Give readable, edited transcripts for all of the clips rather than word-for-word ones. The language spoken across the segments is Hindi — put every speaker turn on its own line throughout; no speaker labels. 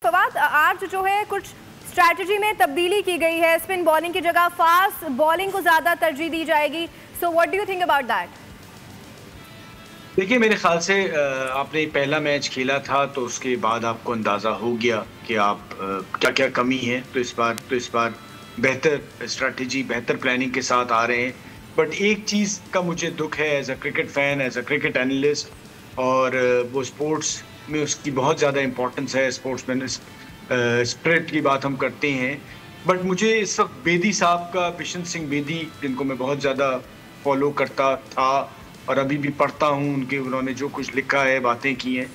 फवाद, आज जो है कुछ स्ट्रैटेजी में तब्दीली की गई है, स्पिन बॉलिंग की जगह फास्ट बॉलिंग को ज़्यादा तरजीह दी जाएगी। So what do you think about that?
देखिए, मेरे ख्याल से आपने पहला मैच खेला था तो उसके बाद आपको अंदाज़ा हो गया कि आप क्या क्या कमी है। तो इस बार बेहतर स्ट्रैटेजी, बेहतर प्लानिंग के साथ आ रहे हैं। बट एक चीज़ का मुझे दुख है as a cricket fan, as a cricket analyst, और वो स्पोर्ट्स में उसकी बहुत ज़्यादा इम्पोर्टेंस है। स्पोर्ट्समैन स्पिरिट की बात हम करते हैं। बट मुझे इस वक्त बेदी साहब का, बिशन सिंह बेदी, जिनको मैं बहुत ज़्यादा फॉलो करता था और अभी भी पढ़ता हूँ, उन्होंने जो कुछ लिखा है, बातें की हैं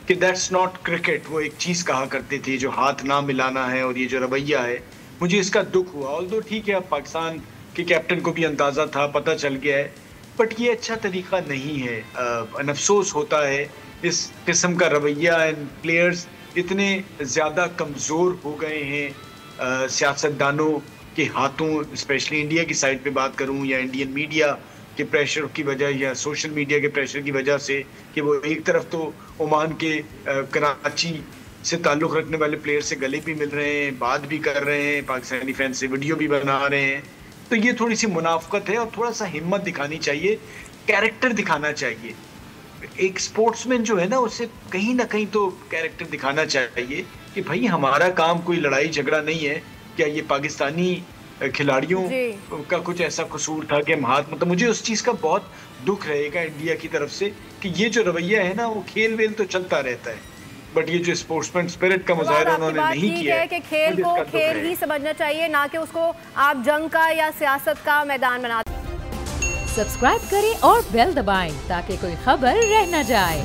कि दैट्स नॉट क्रिकेट। वो एक चीज़ कहा करते थे, जो हाथ ना मिलाना है और ये जो रवैया है, मुझे इसका दुख हुआ। ऑल्दो ठीक है, अब पाकिस्तान के कैप्टन को भी अंदाज़ा था, पता चल गया है, बट ये अच्छा तरीका नहीं है। अफसोस होता है इस किस्म का रवैया। एंड प्लेयर्स इतने ज़्यादा कमज़ोर हो गए हैं सियासतदानों के हाथों, स्पेशली इंडिया की साइड पे बात करूं या इंडियन मीडिया के प्रेशर की वजह या सोशल मीडिया के प्रेशर की वजह से, कि वो एक तरफ तो ओमान के कराची से ताल्लुक़ रखने वाले प्लेयर से गले भी मिल रहे हैं, बात भी कर रहे हैं, पाकिस्तानी फैन से वीडियो भी बना रहे हैं। तो ये थोड़ी सी मुनाफ़क़त है और थोड़ा सा हिम्मत दिखानी चाहिए, कैरेक्टर दिखाना चाहिए। एक स्पोर्ट्समैन जो है ना, उसे कहीं ना कहीं तो कैरेक्टर दिखाना चाहिए कि भाई हमारा काम कोई लड़ाई झगड़ा नहीं है। क्या ये पाकिस्तानी खिलाड़ियों का कुछ ऐसा कसूर था कि हम हाथ, मतलब मुझे उस चीज़ का बहुत दुख रहेगा इंडिया की तरफ से कि ये जो रवैया है ना, वो खेल वेल तो चलता रहता है, बट ये जो स्पोर्ट्समैन स्पिरिट का मुजाहरा उन्होंने नहीं किया है
कि खेल को खेल ही समझना चाहिए, ना कि उसको आप जंग का या सियासत का मैदान बना।
सब्सक्राइब करें और बेल दबाएं ताकि कोई खबर रह न जाए।